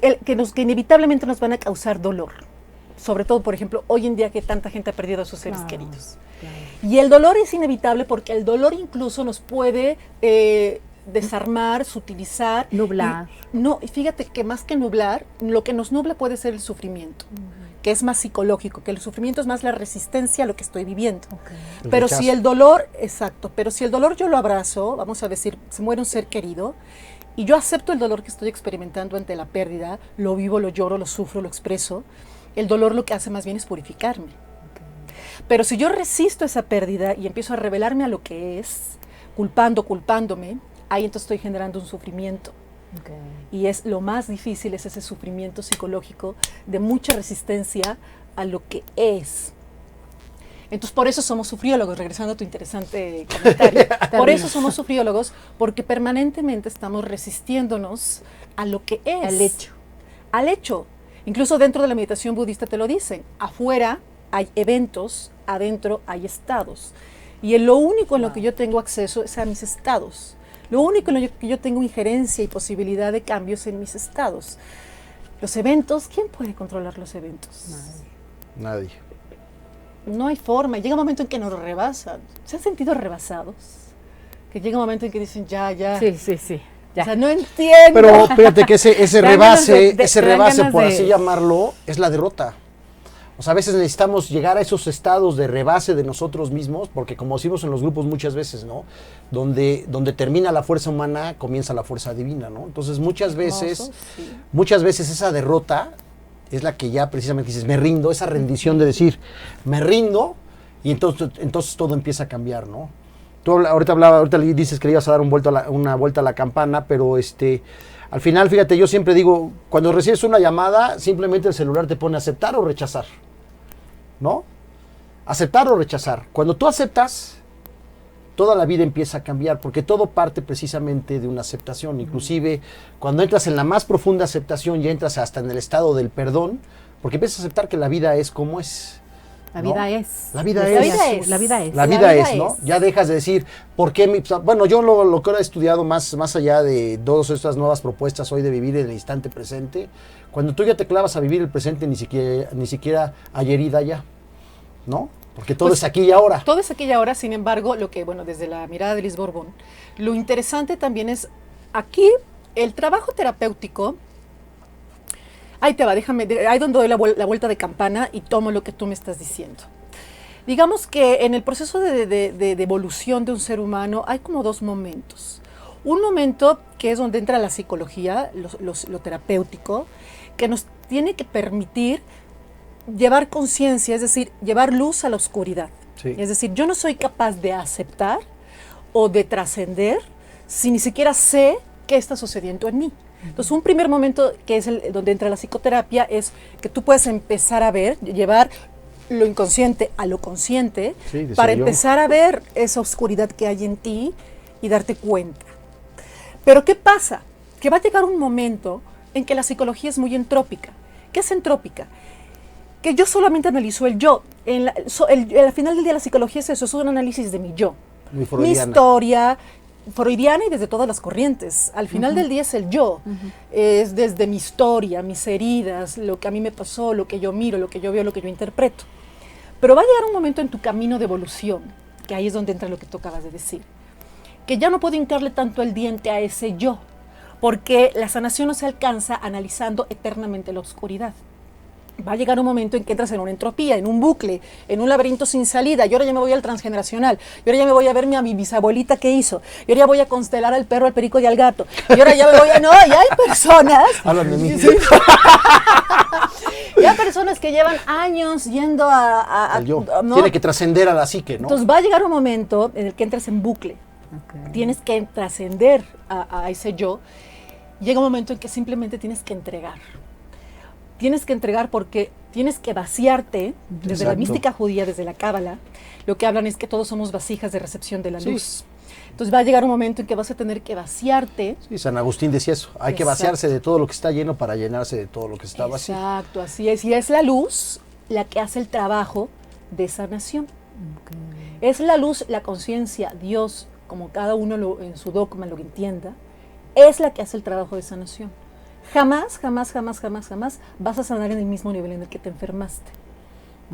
que inevitablemente nos van a causar dolor. Sobre todo, por ejemplo, hoy en día que tanta gente ha perdido a sus seres queridos. Claro. Y el dolor es inevitable porque el dolor incluso nos puede desarmar, sutilizar. Nublar. Y fíjate que más que nublar, lo que nos nubla puede ser el sufrimiento. Que es más psicológico, que el sufrimiento es más la resistencia a lo que estoy viviendo. Pero si el dolor, pero si el dolor yo lo abrazo, vamos a decir, se muere un ser querido, y yo acepto el dolor que estoy experimentando ante la pérdida, lo vivo, lo lloro, lo sufro, lo expreso, el dolor lo que hace más bien es purificarme. Pero si yo resisto esa pérdida y empiezo a revelarme a lo que es, culpándome, ahí entonces estoy generando un sufrimiento. Y es lo más difícil, es ese sufrimiento psicológico de mucha resistencia a lo que es. Entonces por eso somos sufriólogos, regresando a tu interesante comentario. Por eso somos sufriólogos, porque permanentemente estamos resistiéndonos a lo que es. Al hecho. Incluso dentro de la meditación budista te lo dicen. Afuera hay eventos, adentro hay estados. Y lo único en lo que yo tengo acceso es a mis estados. Lo único en lo que yo tengo injerencia y posibilidad de cambios en mis estados. Los eventos, ¿quién puede controlar los eventos? Nadie. No hay forma. Llega un momento en que nos rebasan. ¿Se han sentido rebasados? Que llega un momento en que dicen, ya. Sí. Ya. O sea, no entiendo. Pero fíjate que ese rebase, por así llamarlo, es la derrota. O sea, a veces necesitamos llegar a esos estados de rebase de nosotros mismos, porque como decimos en los grupos muchas veces, ¿no? Donde termina la fuerza humana, comienza la fuerza divina, ¿no? Entonces muchas veces esa derrota es la que ya precisamente dices, me rindo, esa rendición de decir, me rindo, y entonces todo empieza a cambiar, ¿no? Tú ahorita dices que le ibas a dar una vuelta a la campana, pero al final, fíjate, yo siempre digo, cuando recibes una llamada, simplemente el celular te pone aceptar o rechazar, ¿no? Aceptar o rechazar. Cuando tú aceptas, toda la vida empieza a cambiar, porque todo parte precisamente de una aceptación. Inclusive, cuando entras en la más profunda aceptación, ya entras hasta en el estado del perdón, porque empiezas a aceptar que la vida es como es. La ¿no? vida es. La vida La es. vida es. La vida es. La vida es, ¿no? Ya dejas de decir, ¿por qué bueno, yo lo que he estudiado más allá de todas estas nuevas propuestas hoy de vivir el instante presente, cuando tú ya te clavas a vivir el presente, ni siquiera ayer y ya, ¿no? Porque todo es aquí y ahora. Todo es aquí y ahora, sin embargo, desde la mirada de Liz Borbón, lo interesante también es, aquí, el trabajo terapéutico, ahí te va, ahí donde doy la vuelta de campana y tomo lo que tú me estás diciendo. Digamos que en el proceso de evolución de un ser humano hay como dos momentos. Un momento que es donde entra la psicología, lo terapéutico, que nos tiene que permitir llevar conciencia, es decir, llevar luz a la oscuridad. Sí. Es decir, yo no soy capaz de aceptar o de trascender si ni siquiera sé qué está sucediendo en mí. Entonces, un primer momento que es donde entra la psicoterapia es que tú puedes empezar a ver, llevar lo inconsciente a lo consciente, Sí, para yo. empezar a ver esa oscuridad que hay en ti y darte cuenta. Pero ¿qué pasa? Que va a llegar un momento en que la psicología es muy entrópica. ¿Qué es entrópica? Que yo solamente analizo el yo. Al final del día la psicología es eso, es un análisis de mi yo. Muy Mi freudiana. historia, freudiana y desde todas las corrientes. Al final del día es el yo. Es desde mi historia, mis heridas, lo que a mí me pasó, lo que yo miro, lo que yo veo, lo que yo interpreto. Pero va a llegar un momento en tu camino de evolución, que ahí es donde entra lo que tú acabas de decir, que ya no puedo hincarle tanto el diente a ese yo, porque la sanación no se alcanza analizando eternamente la oscuridad. Va a llegar un momento en que entras en una entropía, en un bucle, en un laberinto sin salida. Y ahora ya me voy al transgeneracional. Y ahora ya me voy a ver a mi bisabuelita que hizo. Y ahora ya voy a constelar al perro, al perico y al gato. Y ahora ya me voy a... No, ya hay personas... Háblame de mí. Sí. Ya hay personas que llevan años yendo El yo. ¿no? Tiene que trascender a la psique, ¿no? Entonces va a llegar un momento en el que entras en bucle. Ok. Tienes que trascender a ese yo. Llega un momento en que simplemente tienes que entregar. Tienes que entregar porque tienes que vaciarte, desde la Exacto. mística judía, desde la cábala, lo que hablan es que todos somos vasijas de recepción de la Sí. luz. Entonces va a llegar un momento en que vas a tener que vaciarte. Sí, San Agustín decía eso, hay que Exacto. vaciarse de todo lo que está lleno para llenarse de todo lo que está vacío. Exacto, así es. Y es la luz la que hace el trabajo de sanación. Es la luz, la conciencia, Dios, como cada uno en su dogma lo entienda, es la que hace el trabajo de sanación. Jamás vas a sanar en el mismo nivel en el que te enfermaste.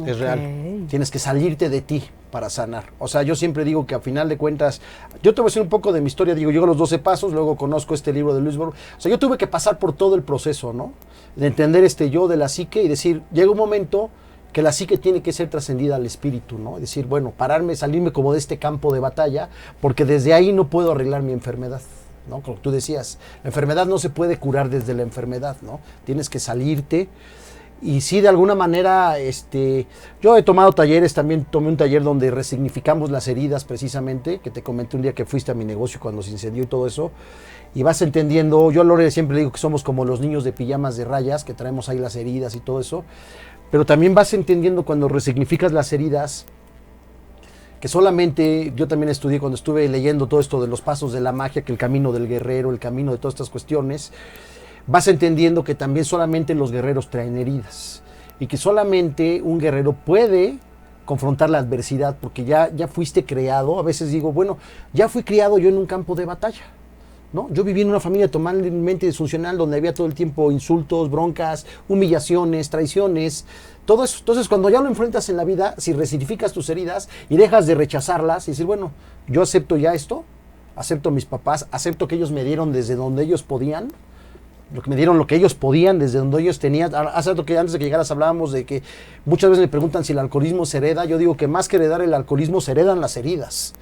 Es real. Tienes que salirte de ti para sanar. O sea, yo siempre digo que a final de cuentas, yo te voy a decir un poco de mi historia, digo, yo los 12 pasos, luego conozco este libro de Luis Borbón. O sea, yo tuve que pasar por todo el proceso, ¿no? De entender este yo de la psique y decir, llega un momento que la psique tiene que ser trascendida al espíritu, ¿no? Es decir, bueno, salirme como de este campo de batalla, porque desde ahí no puedo arreglar mi enfermedad, ¿no? Como tú decías, la enfermedad no se puede curar desde la enfermedad, ¿no? Tienes que salirte. Y sí, de alguna manera, yo he tomado talleres, también tomé un taller donde resignificamos las heridas precisamente, que te comenté un día que fuiste a mi negocio cuando se incendió y todo eso, y vas entendiendo, yo a Lore siempre digo que somos como los niños de pijamas de rayas, que traemos ahí las heridas y todo eso, pero también vas entendiendo cuando resignificas las heridas, que solamente, yo también estudié cuando estuve leyendo todo esto de los pasos de la magia, que el camino del guerrero, el camino de todas estas cuestiones, vas entendiendo que también solamente los guerreros traen heridas y que solamente un guerrero puede confrontar la adversidad porque ya fuiste creado. A veces digo, bueno, ya fui criado yo en un campo de batalla, ¿no? Yo viví en una familia totalmente disfuncional donde había todo el tiempo insultos, broncas, humillaciones, traiciones, todo eso. Entonces, cuando ya lo enfrentas en la vida, si resignificas tus heridas y dejas de rechazarlas y decir, bueno, yo acepto ya esto, acepto a mis papás, acepto que ellos me dieron desde donde ellos podían, lo que ellos podían, desde donde ellos tenían. Hace rato que antes de que llegaras hablábamos de que muchas veces me preguntan si el alcoholismo se hereda. Yo digo que más que heredar el alcoholismo se heredan las heridas.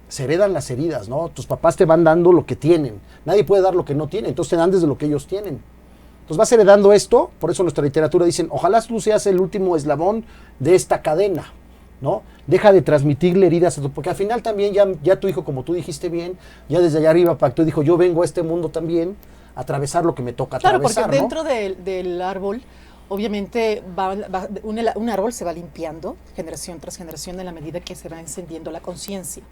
Se heredan las heridas, ¿no? Tus papás te van dando lo que tienen. Nadie puede dar lo que no tiene, entonces te dan desde lo que ellos tienen, Entonces vas heredando esto, por eso nuestra literatura dicen, ojalá tú seas el último eslabón de esta cadena, ¿no? Deja de transmitirle heridas a tu, porque al final también ya tu hijo, como tú dijiste bien, ya desde allá arriba pactó y dijo, yo vengo a este mundo también a atravesar lo que me toca atravesar, Claro, porque ¿no? dentro del árbol, obviamente, un árbol se va limpiando generación tras generación en la medida que se va encendiendo la conciencia.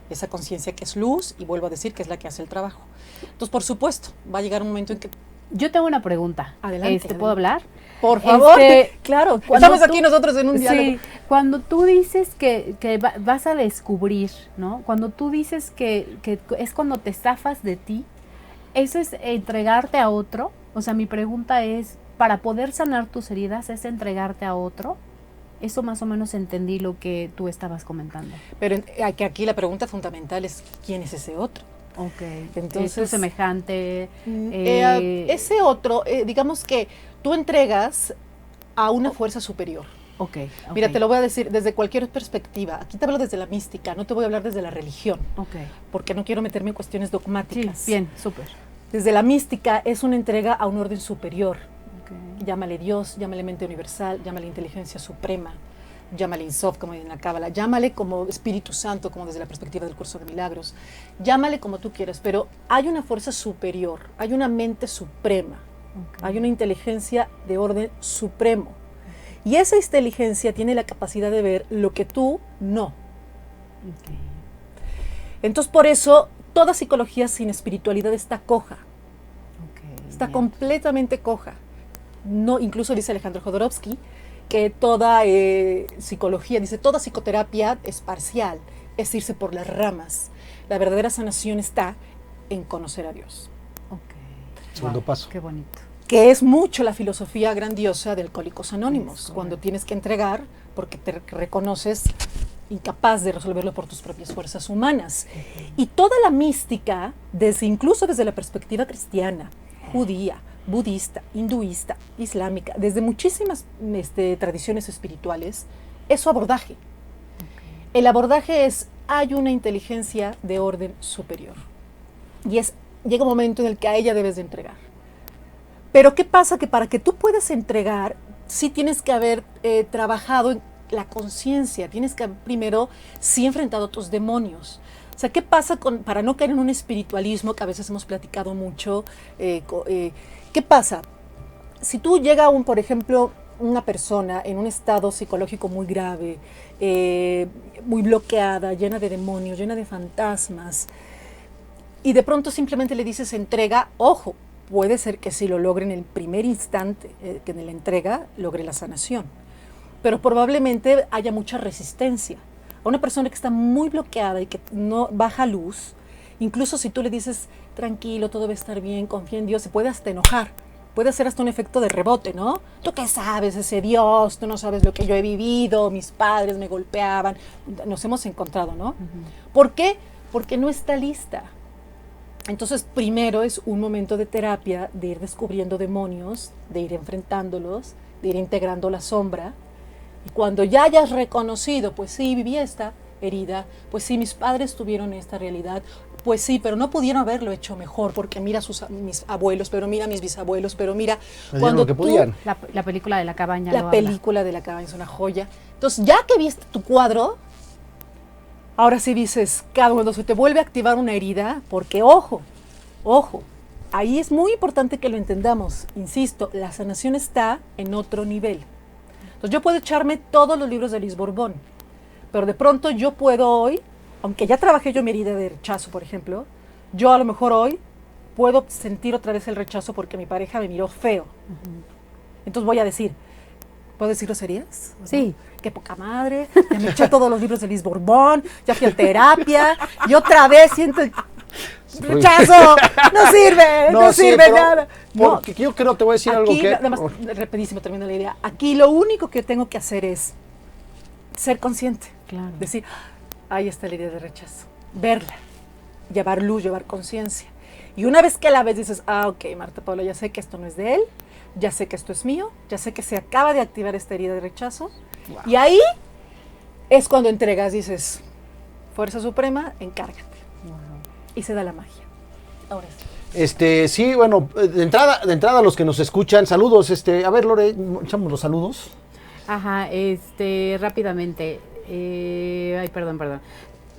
Esa conciencia que es luz, y vuelvo a decir que es la que hace el trabajo. Entonces, por supuesto, va a llegar un momento en que... Yo tengo una pregunta. Adelante. ¿Puedo hablar? Por favor, claro. estamos aquí nosotros en un diálogo. Sí, cuando tú dices que vas a descubrir, ¿no? Cuando tú dices que es cuando te zafas de ti, ¿eso es entregarte a otro? O sea, mi pregunta es, para poder sanar tus heridas, ¿es entregarte a otro? Eso más o menos entendí lo que tú estabas comentando. Pero que aquí la pregunta fundamental es, ¿quién es ese otro? Ok, Entonces, tu semejante. Ese otro, digamos que tú entregas a una fuerza superior. Okay. Mira, te lo voy a decir desde cualquier perspectiva. Aquí te hablo desde la mística, no te voy a hablar desde la religión, porque no quiero meterme en cuestiones dogmáticas. Sí, bien, súper. Desde la mística es una entrega a un orden superior. Llámale Dios, llámale mente universal, llámale inteligencia suprema, llámale Insof, como en la Cábala, llámale como Espíritu Santo, como desde la perspectiva del Curso de Milagros, llámale como tú quieras, pero hay una fuerza superior, hay una mente suprema, hay una inteligencia de orden supremo. Y esa inteligencia tiene la capacidad de ver lo que tú no. Entonces, por eso, toda psicología sin espiritualidad está coja. Está completamente coja. No, incluso dice Alejandro Jodorowsky que toda psicología, dice, toda psicoterapia es parcial, es irse por las ramas. La verdadera sanación está en conocer a Dios. Segundo paso. Qué bonito. Que es mucho la filosofía grandiosa de Alcohólicos Anónimos, cuando tienes que entregar porque te reconoces incapaz de resolverlo por tus propias fuerzas humanas. Y toda la mística, incluso desde la perspectiva cristiana, judía, budista, hinduista, islámica, desde muchísimas tradiciones espirituales, es su abordaje. El abordaje es, hay una inteligencia de orden superior. Y llega un momento en el que a ella debes de entregar. Pero ¿qué pasa? Que para que tú puedas entregar, sí tienes que haber trabajado en la conciencia, tienes que primero sí enfrentado tus demonios. O sea, ¿qué pasa para no caer en un espiritualismo que a veces hemos platicado mucho? ¿Qué pasa? Si tú llega por ejemplo, una persona en un estado psicológico muy grave, muy bloqueada, llena de demonios, llena de fantasmas, y de pronto simplemente le dices entrega, ojo, puede ser que si lo logre en el primer instante, que en la entrega logre la sanación, pero probablemente haya mucha resistencia. A una persona que está muy bloqueada y que no baja luz, incluso si tú le dices, tranquilo, todo va a estar bien, confía en Dios, se puede hasta enojar, puede hacer hasta un efecto de rebote, ¿no? ¿Tú qué sabes, ese Dios? Tú no sabes lo que yo he vivido, mis padres me golpeaban, nos hemos encontrado, ¿no? ¿Por qué? Porque no está lista. Entonces, primero es un momento de terapia, de ir descubriendo demonios, de ir enfrentándolos, de ir integrando la sombra. Y cuando ya hayas reconocido, pues sí, viví esta herida, pues sí, mis padres tuvieron esta realidad, pues sí, pero no pudieron haberlo hecho mejor, porque mira mis abuelos, pero mira mis bisabuelos, pero mira, cuando lo que podían. La película de la cabaña. La película de la cabaña es una joya. Entonces, ya que viste tu cuadro, ahora sí dices, cuando se te vuelve a activar una herida, porque ojo, ahí es muy importante que lo entendamos, insisto, la sanación está en otro nivel. Entonces yo puedo echarme todos los libros de Luis Borbón, pero de pronto yo puedo hoy, aunque ya trabajé yo mi herida de rechazo, por ejemplo, yo a lo mejor hoy puedo sentir otra vez el rechazo porque mi pareja me miró feo. Entonces voy a decir, ¿puedo decir groserías? Sí. Qué poca madre, ya me eché todos los libros de Luis Borbón, ya fui a terapia, y otra vez siento el rechazo, no sirve nada. Porque yo creo, te voy a decir aquí, algo que... Nada más, rapidísimo, termino la idea. Aquí lo único que tengo que hacer es ser consciente. Claro. Decir, ahí está la idea de rechazo. Verla, llevar luz, llevar conciencia. Y una vez que la ves, dices, ok, Marta Paula, ya sé que esto no es de él, ya sé que esto es mío, ya sé que se acaba de activar esta herida de rechazo. Wow. Y ahí es cuando entregas, dices, Fuerza Suprema, encárgate. Wow. Y se da la magia. Ahora sí. Sí, bueno, de entrada a los que nos escuchan, saludos, a ver, Lore, echamos los saludos. Ajá, rápidamente. Perdón.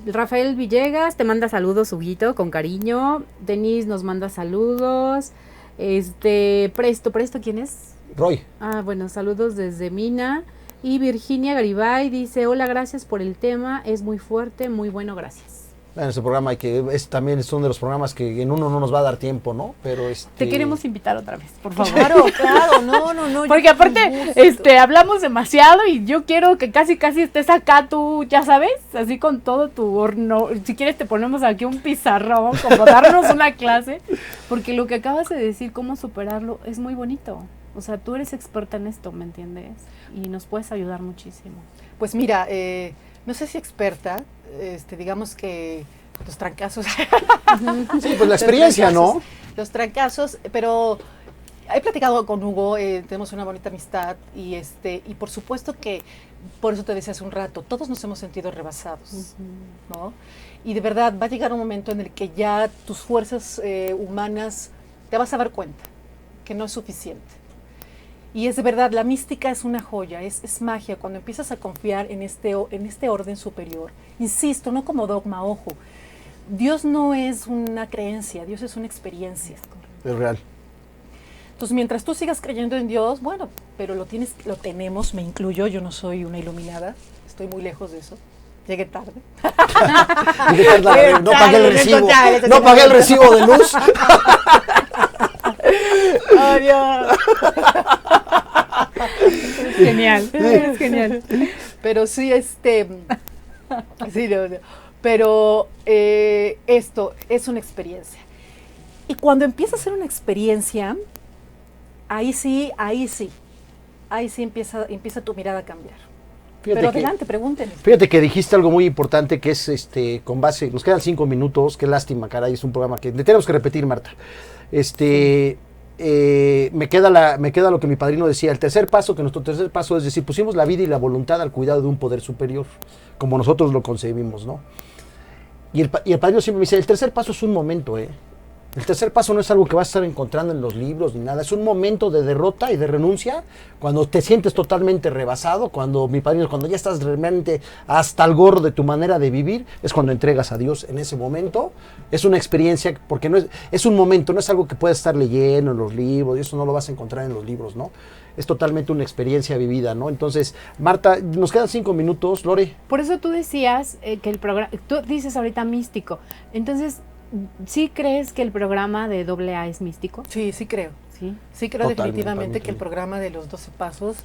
Rafael Villegas te manda saludos, Huguito, con cariño. Denise nos manda saludos. Presto, ¿quién es? Roy. Ah, bueno, saludos desde Mina. Y Virginia Garibay dice, hola, gracias por el tema, es muy fuerte, muy bueno, gracias. En ese programa también es uno de los programas que en uno no nos va a dar tiempo, ¿no? Pero Te queremos invitar otra vez, por favor. Claro, no. Porque aparte, hablamos demasiado y yo quiero que casi estés acá tú, ya sabes, así con todo tu horno. Si quieres te ponemos aquí un pizarrón, como darnos una clase, porque lo que acabas de decir, cómo superarlo, es muy bonito. O sea, tú eres experta en esto, ¿me entiendes? Y nos puedes ayudar muchísimo. Pues mira, no sé si experta, digamos que los trancazos. Sí, pues la experiencia, ¿no? Los trancazos, pero he platicado con Hugo, tenemos una bonita amistad y por supuesto que, por eso te decía hace un rato, todos nos hemos sentido rebasados, ¿no? Y de verdad va a llegar un momento en el que ya tus fuerzas humanas te vas a dar cuenta que no es suficiente. Y es de verdad, la mística es una joya, es magia, cuando empiezas a confiar en este orden superior. Insisto, no como dogma, ojo. Dios no es una creencia, Dios es una experiencia. Es real. Entonces, mientras tú sigas creyendo en Dios, bueno, pero lo tenemos, me incluyo, yo no soy una iluminada, estoy muy lejos de eso. Llegué tarde. No pagué el recibo. No pagué el recibo de luz. ¡Oh, Dios! Genial, es genial. Pero sí, sí, no. Pero esto es una experiencia. Y cuando empieza a ser una experiencia, ahí sí empieza tu mirada a cambiar. Fíjate pero adelante, pregúntenme. Fíjate que dijiste algo muy importante que es con base, nos quedan 5 minutos, qué lástima, caray, es un programa que le tenemos que repetir, Marta. Me queda lo que mi padrino decía, nuestro tercer paso es decir, pusimos la vida y la voluntad al cuidado de un poder superior, como nosotros lo concebimos, ¿no? Y el padrino siempre me dice, el tercer paso es un momento, El tercer paso no es algo que vas a estar encontrando en los libros ni nada, es un momento de derrota y de renuncia, cuando te sientes totalmente rebasado, cuando ya estás realmente hasta el gorro de tu manera de vivir, es cuando entregas a Dios en ese momento. Es una experiencia, porque es un momento, no es algo que puedes estar leyendo en los libros, y eso no lo vas a encontrar en los libros, ¿no? Es totalmente una experiencia vivida, ¿no? Entonces, Marta, nos quedan 5 minutos, Lore. Por eso tú decías que el programa, tú dices ahorita místico, entonces, ¿sí crees que el programa de AA es místico? Sí, sí creo. Sí creo definitivamente que el programa de los 12 pasos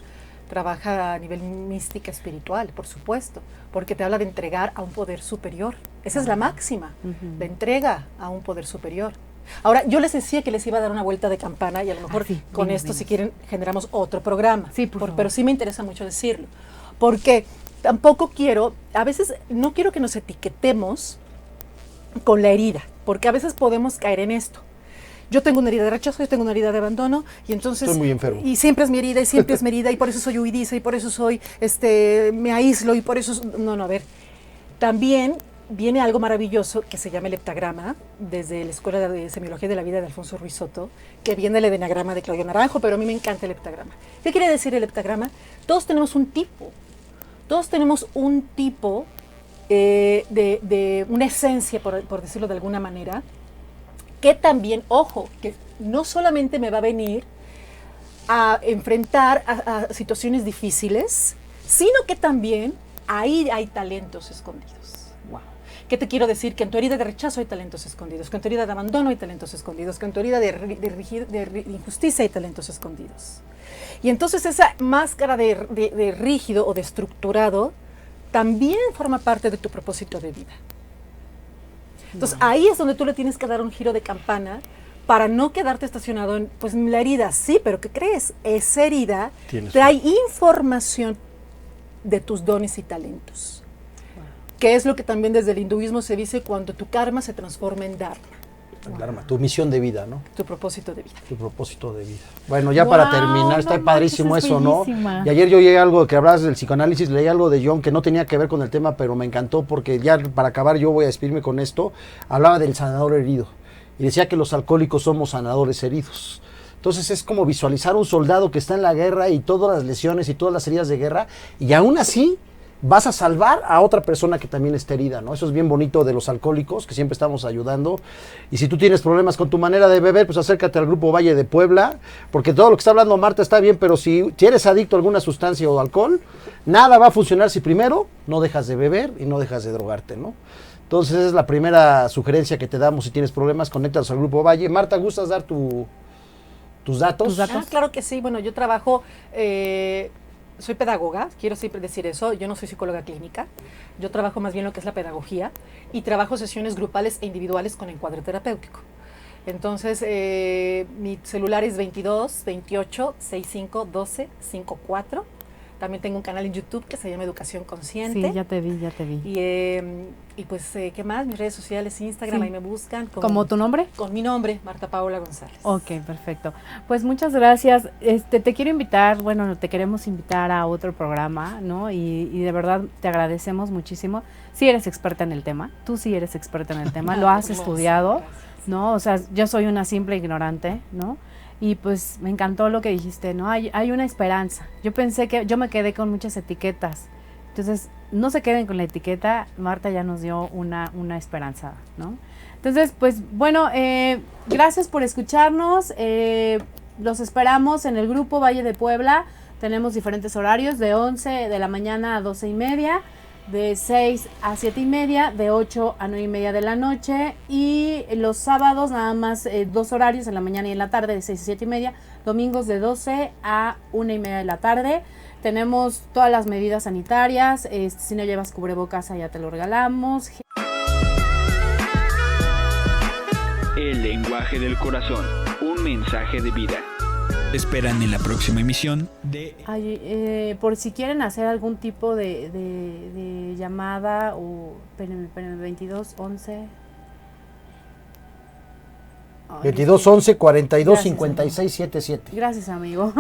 trabaja a nivel mística espiritual, por supuesto, porque te habla de entregar a un poder superior. Esa es la máxima, de entrega a un poder superior. Ahora, yo les decía que les iba a dar una vuelta de campana y a lo mejor con esto, si quieren, generamos otro programa. Sí, pero sí me interesa mucho decirlo, porque tampoco a veces no quiero que nos etiquetemos con la herida, porque a veces podemos caer en esto. Yo tengo una herida de rechazo, yo tengo una herida de abandono, y entonces... Estoy muy enfermo. Y siempre es mi herida, y siempre es mi herida, y por eso soy huidiza, y por eso soy, me aíslo, y por eso... No, a ver. También viene algo maravilloso que se llama el heptagrama, desde la Escuela de Semiología de la Vida de Alfonso Ruiz Soto, que viene del enagrama de Claudio Naranjo, pero a mí me encanta el heptagrama. ¿Qué quiere decir el heptagrama? Todos tenemos un tipo. De una esencia, por decirlo de alguna manera, que también, ojo, que no solamente me va a venir a enfrentar a situaciones difíciles, sino que también ahí hay talentos escondidos. Wow. ¿Qué te quiero decir? Que en tu herida de rechazo hay talentos escondidos, que en tu herida de abandono hay talentos escondidos, que en tu herida de injusticia hay talentos escondidos. Y entonces esa máscara de rígido o de estructurado también forma parte de tu propósito de vida. Entonces, ahí es donde tú le tienes que dar un giro de campana para no quedarte estacionado en, pues, la herida. Sí, pero ¿qué crees? Esa herida trae información de tus dones y talentos. Que es lo que también desde el hinduismo se dice cuando tu karma se transforma en dharma. Dharma, tu misión de vida, ¿no? Tu propósito de vida. Tu propósito de vida. Bueno, ya para terminar, está padrísimo eso, ¿no? Bellísima. Y ayer yo leí algo que hablabas del psicoanálisis, leí algo de Jung que no tenía que ver con el tema, pero me encantó porque ya para acabar yo voy a despedirme con esto. Hablaba del sanador herido y decía que los alcohólicos somos sanadores heridos. Entonces es como visualizar un soldado que está en la guerra y todas las lesiones y todas las heridas de guerra, y aún así vas a salvar a otra persona que también está herida, ¿no? Eso es bien bonito de los alcohólicos, que siempre estamos ayudando. Y si tú tienes problemas con tu manera de beber, pues acércate al Grupo Valle de Puebla, porque todo lo que está hablando Marta está bien, pero si eres adicto a alguna sustancia o alcohol, nada va a funcionar si primero no dejas de beber y no dejas de drogarte, ¿no? Entonces esa es la primera sugerencia que te damos. Si tienes problemas, conéctalos al Grupo Valle. Marta, ¿gustas dar tus datos? ¿Tus datos? Claro que sí. Bueno, yo trabajo... soy pedagoga, quiero siempre decir eso, yo no soy psicóloga clínica, yo trabajo más bien lo que es la pedagogía y trabajo sesiones grupales e individuales con encuadre terapéutico. Entonces, mi celular es 22 28 65 12 54. También tengo un canal en YouTube que se llama Educación Consciente. Sí, ya te vi. Y pues, ¿qué más? Mis redes sociales, Instagram, Sí. ahí me buscan. ¿Cómo tu nombre? Con mi nombre, Marta Paola González. Ok, perfecto. Pues muchas gracias. Te quiero invitar, bueno, te queremos invitar a otro programa, ¿no? Y de verdad te agradecemos muchísimo. Sí eres experta en el tema, tú sí eres experta en el tema, lo has Hermosa, estudiado, gracias. ¿no? O sea, yo soy una simple ignorante, ¿no? Y pues me encantó lo que dijiste, ¿no? Hay una esperanza. Yo me quedé con muchas etiquetas. Entonces, no se queden con la etiqueta, Marta ya nos dio una esperanza, ¿no? Entonces, pues bueno, gracias por escucharnos, los esperamos en el Grupo Valle de Puebla, tenemos diferentes horarios, de 11 de la mañana a 12:30, de 6 a 7:30, de 8 a 9:30 de la noche, y los sábados nada más 2 horarios, en la mañana y en la tarde, de 6 a 7:30, domingos de 12 a 1:30 de la tarde. Tenemos todas las medidas sanitarias, si no llevas cubrebocas allá te lo regalamos. El lenguaje del corazón, un mensaje de vida. Te esperan en la próxima emisión de... Ay, por si quieren hacer algún tipo de llamada o 22 11 22 11 42 Gracias, 56 77. Gracias, amigo.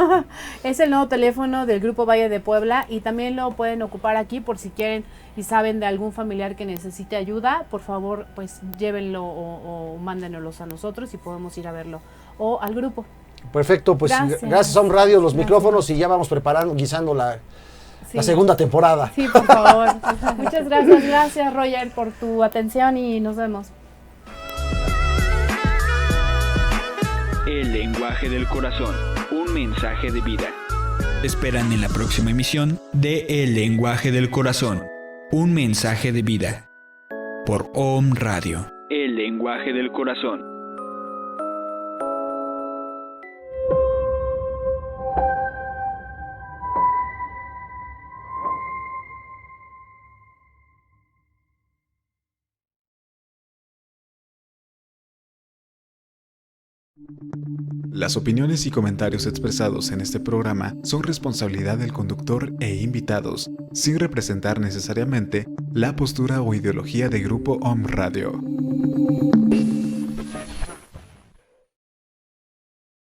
Es el nuevo teléfono del Grupo Valle de Puebla y también lo pueden ocupar aquí por si quieren y saben de algún familiar que necesite ayuda. Por favor, pues llévenlo o mándenoslos a nosotros y podemos ir a verlo o al grupo. Perfecto, pues gracias a un radio, los micrófonos, y ya vamos preparando, guisando la segunda temporada. Sí, por favor. Muchas gracias. Gracias, Roger, por tu atención y nos vemos. El lenguaje del corazón, un mensaje de vida. Te esperan en la próxima emisión de El lenguaje del corazón, un mensaje de vida. Por OM Radio. El lenguaje del corazón. Las opiniones y comentarios expresados en este programa son responsabilidad del conductor e invitados, sin representar necesariamente la postura o ideología de Grupo OM Radio.